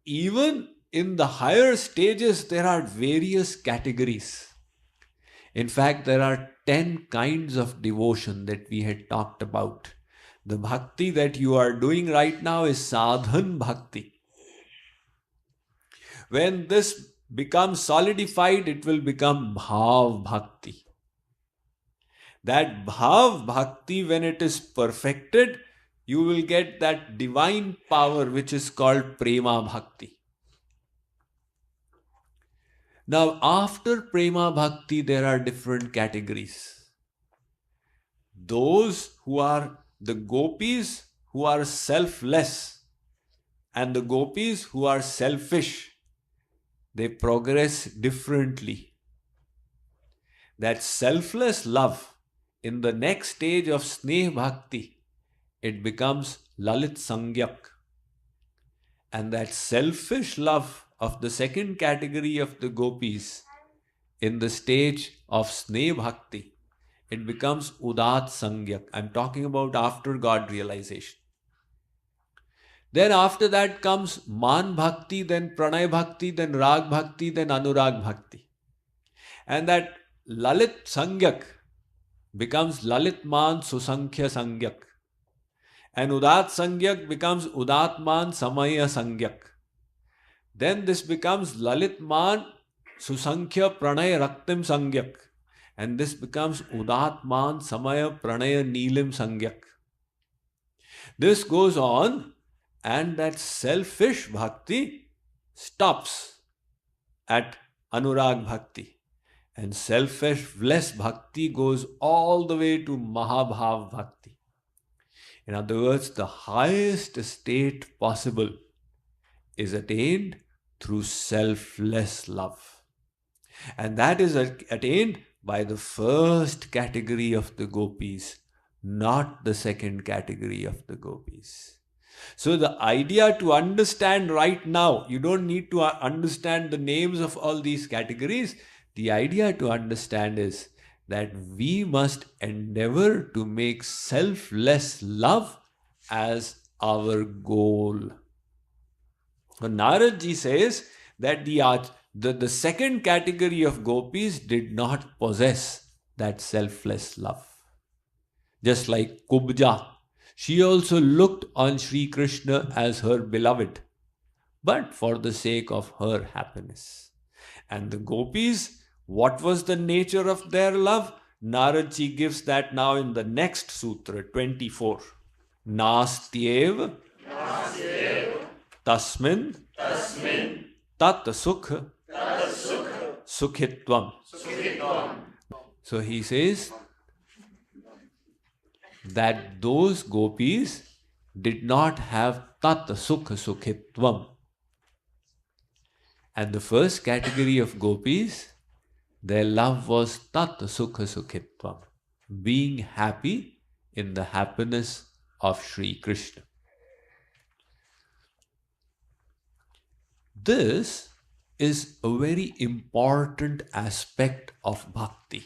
even in the higher stages, there are various categories. In fact, there are 10 kinds of devotion that we had talked about. The bhakti that you are doing right now is sadhan bhakti. When this becomes solidified, it will become bhav bhakti. That bhav bhakti, when it is perfected, you will get that divine power which is called prema bhakti. Now, after prema bhakti, there are different categories. Those who are the gopis who are selfless and the gopis who are selfish, they progress differently. That selfless love, in the next stage of sneh bhakti, it becomes lalit sangyak. And that selfish love of the second category of the gopis, in the stage of sneh bhakti, it becomes udat sangyak. I'm talking about after God realization. Then after that comes man bhakti, then pranay bhakti, then rag bhakti, then anurag bhakti. And that lalit sangyak becomes lalit man susankhya sangyak. And udat sangyak becomes udat man samaya sangyak. Then this becomes lalit man susankhya pranay raktim sangyak. And this becomes udat man samaya pranaya nilim sangyak. This goes on, and that selfish bhakti stops at anurag bhakti. And selfless bhakti goes all the way to mahabhav bhakti. In other words, the highest state possible is attained through selfless love. And that is attained by the first category of the gopis, not the second category of the gopis. So the idea to understand right now, you don't need to understand the names of all these categories. The idea to understand is that we must endeavor to make selfless love as our goal. So Narad Ji says that the second category of gopis did not possess that selfless love. Just like Kubja, she also looked on Sri Krishna as her beloved, but for the sake of her happiness. And the gopis, what was the nature of their love? Narad Ji gives that now in the next sutra, 24. Nastyev tasmin tat sukh sukhitvam. So he says that those gopis did not have tat sukh sukhitvam. And the first category of gopis, their love was tat sukha sukhitvam, being happy in the happiness of Sri Krishna. This is a very important aspect of bhakti.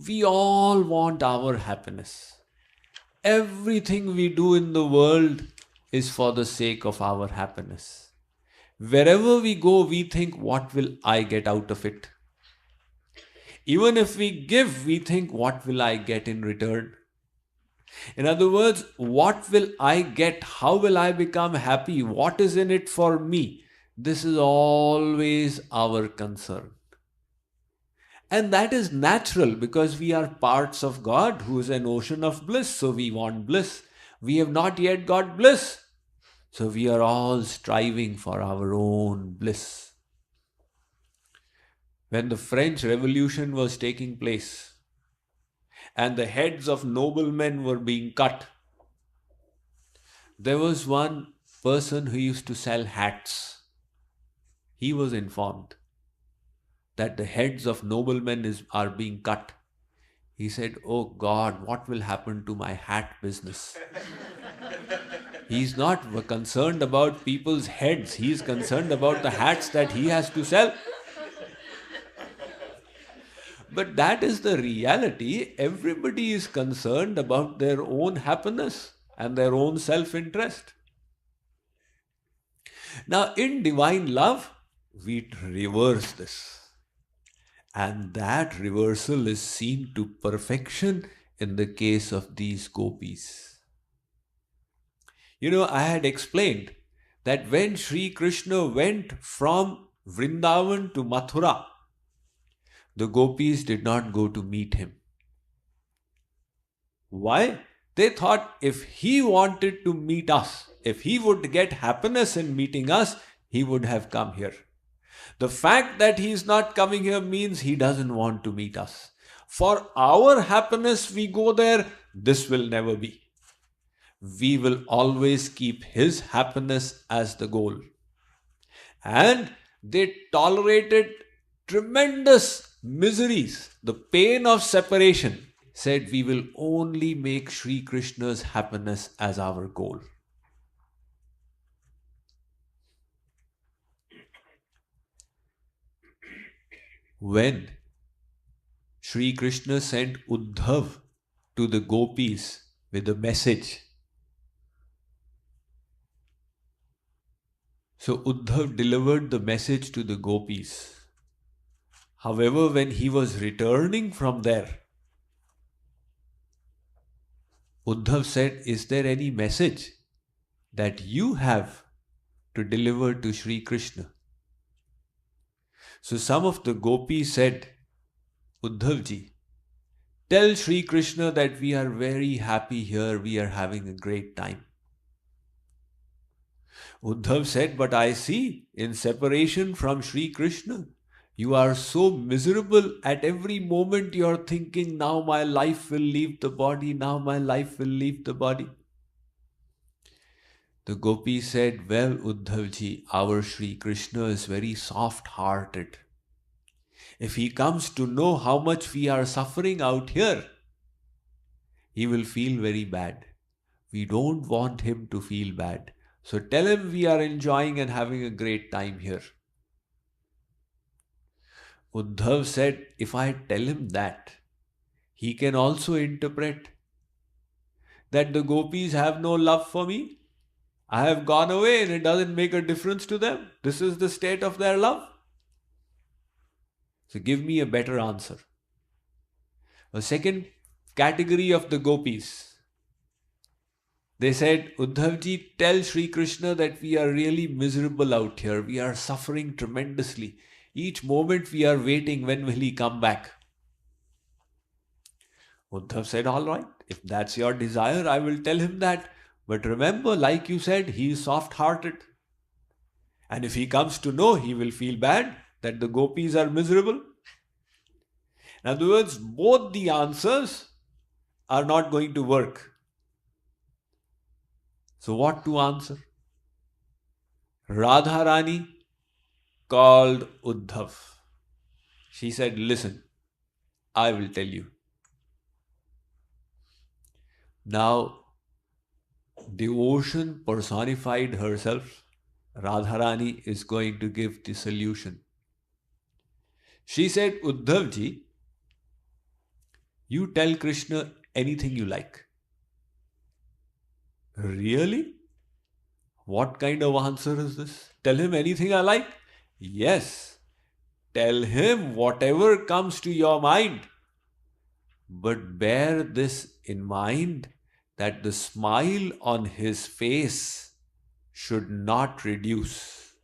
We all want our happiness. Everything we do in the world is for the sake of our happiness. Wherever we go, we think, what will I get out of it? Even if we give, we think, what will I get in return? In other words, what will I get? How will I become happy? What is in it for me? This is always our concern. And that is natural because we are parts of God who is an ocean of bliss. So we want bliss. We have not yet got bliss. So we are all striving for our own bliss. When the French Revolution was taking place and the heads of noblemen were being cut, there was one person who used to sell hats. He was informed that the heads of noblemen are being cut. He said, "Oh God, what will happen to my hat business?" He's not concerned about people's heads. He's concerned about the hats that he has to sell. But that is the reality. Everybody is concerned about their own happiness and their own self-interest. Now, in divine love, we reverse this. And that reversal is seen to perfection in the case of these gopis. I had explained that when Sri Krishna went from Vrindavan to Mathura, the gopis did not go to meet him. Why? They thought if he wanted to meet us, if he would get happiness in meeting us, he would have come here. The fact that he is not coming here means he doesn't want to meet us. For our happiness, we go there. This will never be. We will always keep his happiness as the goal. And they tolerated tremendous miseries, the pain of separation. Said we will only make Sri Krishna's happiness as our goal. When Sri Krishna sent Uddhav to the gopis with a message, so Uddhav delivered the message to the gopis. However, when he was returning from there, Uddhav said, "Is there any message that you have to deliver to Sri Krishna?" So some of the gopis said, "Uddhavji, tell Sri Krishna that we are very happy here, we are having a great time." Uddhav said, "But I see in separation from Sri Krishna, you are so miserable. At every moment you are thinking, now my life will leave the body, now my life will leave the body." The gopi said, "Well, Uddhavji, our Sri Krishna is very soft-hearted. If he comes to know how much we are suffering out here, he will feel very bad. We don't want him to feel bad. So tell him we are enjoying and having a great time here." Uddhav said, "If I tell him that, he can also interpret that the gopis have no love for me. I have gone away and it doesn't make a difference to them. This is the state of their love. So give me a better answer." A second category of the gopis, they said, "Uddhavji, tell Sri Krishna that we are really miserable out here. We are suffering tremendously. Each moment we are waiting, when will he come back?" Uddhav said, "All right, if that's your desire, I will tell him that. But remember, like you said, he is soft-hearted. And if he comes to know, he will feel bad that the gopis are miserable." In other words, both the answers are not going to work. So what to answer? Radharani called Uddhav. She said, "Listen, I will tell you." Now, devotion personified herself, Radharani is going to give the solution. She said, "Uddhavji, you tell Krishna anything you like." Really? What kind of answer is this? Tell him anything I like? Yes. Tell him whatever comes to your mind. But bear this in mind, that the smile on his face should not reduce.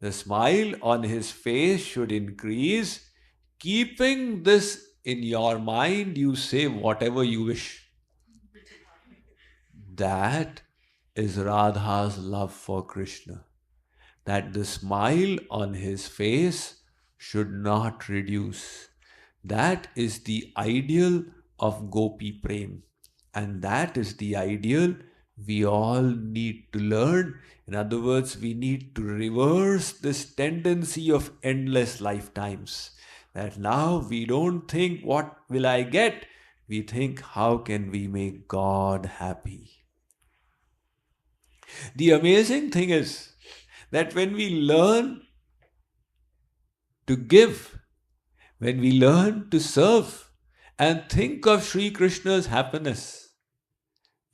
The smile on his face should increase. Keeping this in your mind, you say whatever you wish. That is Radha's love for Krishna. That the smile on his face should not reduce. That is the ideal of Gopi Prem. And that is the ideal we all need to learn. In other words, we need to reverse this tendency of endless lifetimes. That now we don't think, what will I get? We think, how can we make God happy? The amazing thing is that when we learn to give, when we learn to serve and think of Sri Krishna's happiness,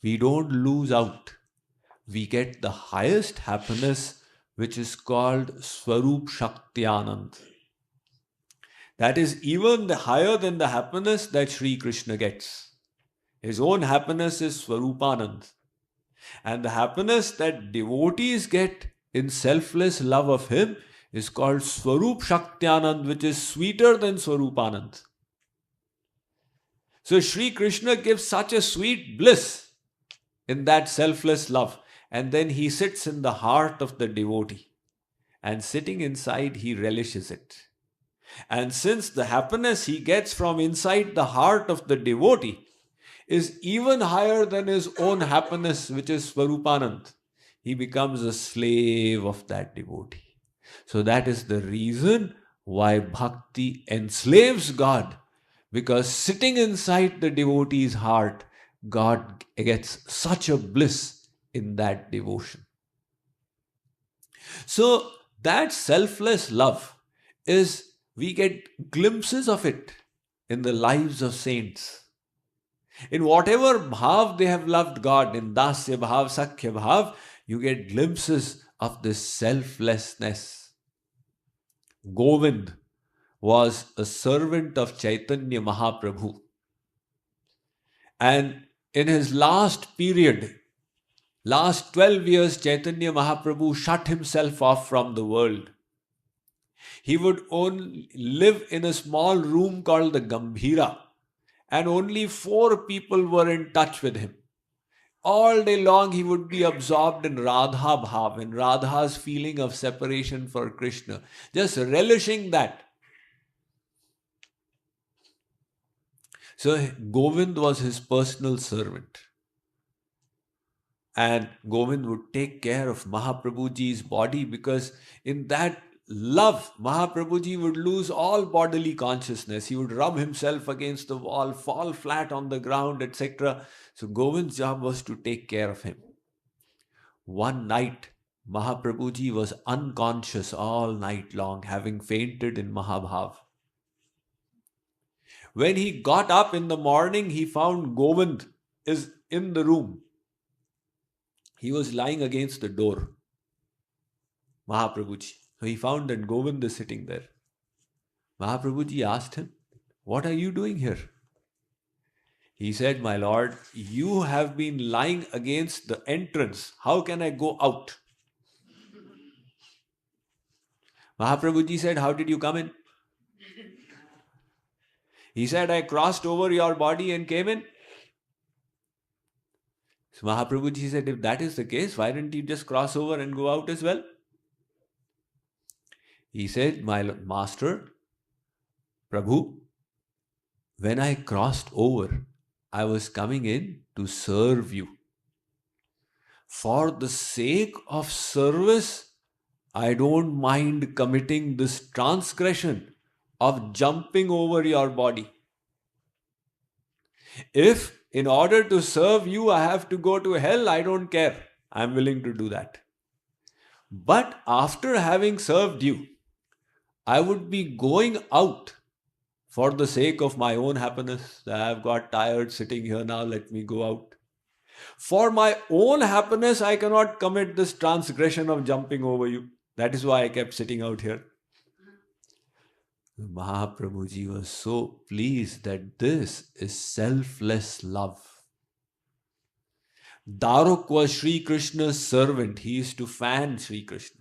we don't lose out. We get the highest happiness which is called Swarup Shakti-Anand. That is even higher than the happiness that Sri Krishna gets. His own happiness is Swarupanand. And the happiness that devotees get in selfless love of him is called Swarup Shakti-Anand, which is sweeter than Swarupanand. So Sri Krishna gives such a sweet bliss in that selfless love. And then he sits in the heart of the devotee. And sitting inside, he relishes it. And since the happiness he gets from inside the heart of the devotee is even higher than his own happiness, which is Swarupanand, he becomes a slave of that devotee. So that is the reason why bhakti enslaves God, because sitting inside the devotee's heart, God gets such a bliss in that devotion. So that selfless love we get glimpses of it in the lives of saints. In whatever bhav they have loved God, in dasya bhav, sakhya bhav, you get glimpses of this selflessness. Govind was a servant of Chaitanya Mahaprabhu. And in his last period, last 12 years, Chaitanya Mahaprabhu shut himself off from the world. He would only live in a small room called the Gambhira, and only 4 people were in touch with him. All day long he would be absorbed in Radha Bhav, in Radha's feeling of separation for Krishna, just relishing that. So Govind was his personal servant. And Govind would take care of Mahaprabhuji's body, because in that love, Mahaprabhuji would lose all bodily consciousness. He would rub himself against the wall, fall flat on the ground, etc. So Govind's job was to take care of him. One night, Mahaprabhuji was unconscious all night long, having fainted in Mahabhav. When he got up in the morning, he found Govind is in the room. He was lying against the door, Mahaprabhuji. So he found that Govind is sitting there. Mahaprabhuji asked him, "What are you doing here?" He said, "My lord, you have been lying against the entrance. How can I go out?" Mahaprabhuji said, "How did you come in?" He said, "I crossed over your body and came in." So Mahaprabhuji said, "If that is the case, why didn't you just cross over and go out as well?" He said, "My master, Prabhu, when I crossed over, I was coming in to serve you. For the sake of service, I don't mind committing this transgression of jumping over your body. If in order to serve you I have to go to hell, I don't care. I'm willing to do that. But after having served you, I would be going out for the sake of my own happiness. I've got tired sitting here now, let me go out. For my own happiness, I cannot commit this transgression of jumping over you. That is why I kept sitting out here." Mahaprabhuji was so pleased that this is selfless love. Daruk was Sri Krishna's servant. He used to fan Sri Krishna.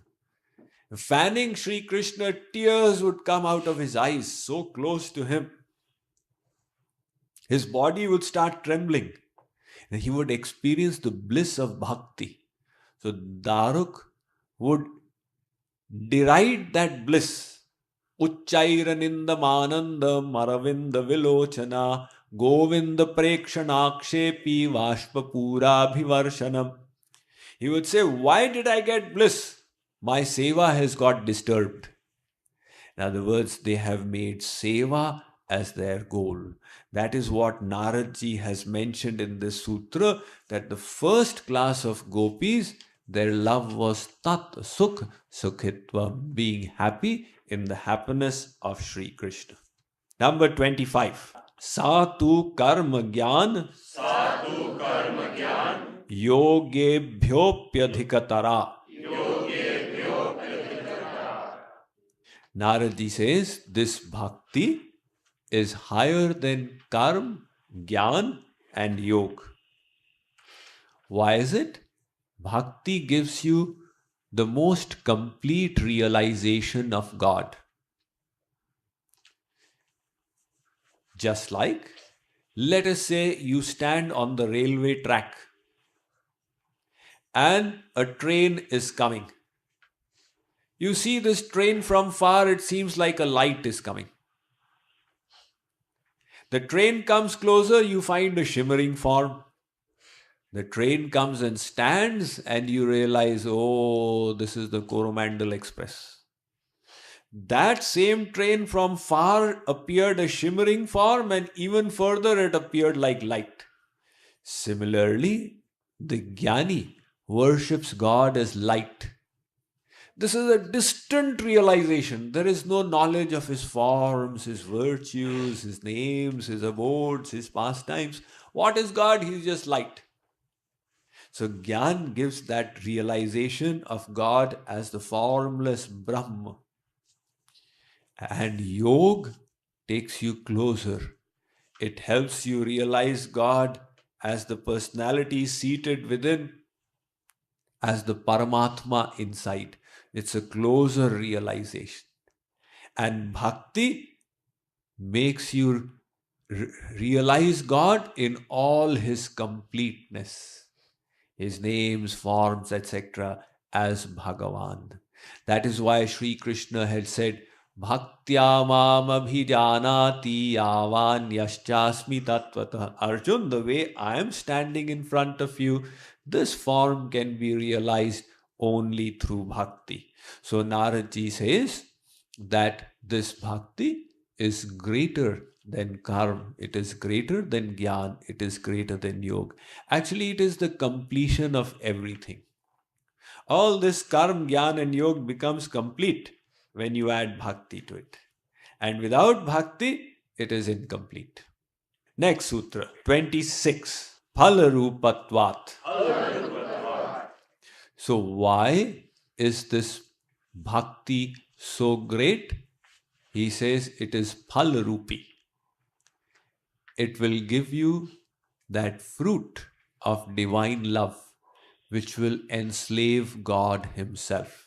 Fanning Sri Krishna, tears would come out of his eyes, so close to him. His body would start trembling, and he would experience the bliss of bhakti. So Daruk would deride that bliss. Uchchairaninda mananda maravinda vilochana govinda prekshanakshepi vashpapura bhivarshanam. He would say, "Why did I get bliss? My seva has got disturbed." In other words, they have made seva as their goal. That is what Naradji has mentioned in this sutra, that the first class of gopis, their love was tat sukh sukhitva, being happy in the happiness of Sri Krishna. Number 25. Satu karma gyan yogebhyopyadhikatara. Narad says this bhakti is higher than karma, jnana, and yoga. Why is it? Bhakti gives you the most complete realization of God. Just like, let us say you stand on the railway track and a train is coming. You see this train from far, it seems like a light is coming. The train comes closer, you find a shimmering form. The train comes and stands, and you realize, oh, this is the Coromandel Express. That same train from far appeared a shimmering form, and even further it appeared like light. Similarly, the Jnani worships God as light. This is a distant realization. There is no knowledge of his forms, his virtues, his names, his abodes, his pastimes. What is God? He is just light. So Gyan gives that realization of God as the formless Brahma. And Yoga takes you closer. It helps you realize God as the personality seated within, as the Paramatma inside. It's a closer realization. And Bhakti makes you realize God in all his completeness, his names, forms, etc., as Bhagavan. That is why Sri Krishna had said, Bhaktya mam abhijanati yavan yaschasmi tattvata. Arjun, the way I am standing in front of you, this form can be realized only through bhakti. So Naradji says that this bhakti is greater than karma, it is greater than gyan, it is greater than yoga. Actually, it is the completion of everything. All this karma, gyan, and yoga becomes complete when you add bhakti to it. And without bhakti, it is incomplete. Next sutra, 26. Phalarupatvat. So, why is this bhakti so great? He says it is phalarupi. It will give you that fruit of divine love which will enslave God Himself.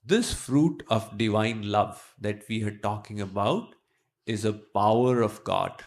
This fruit of divine love that we are talking about is a power of God.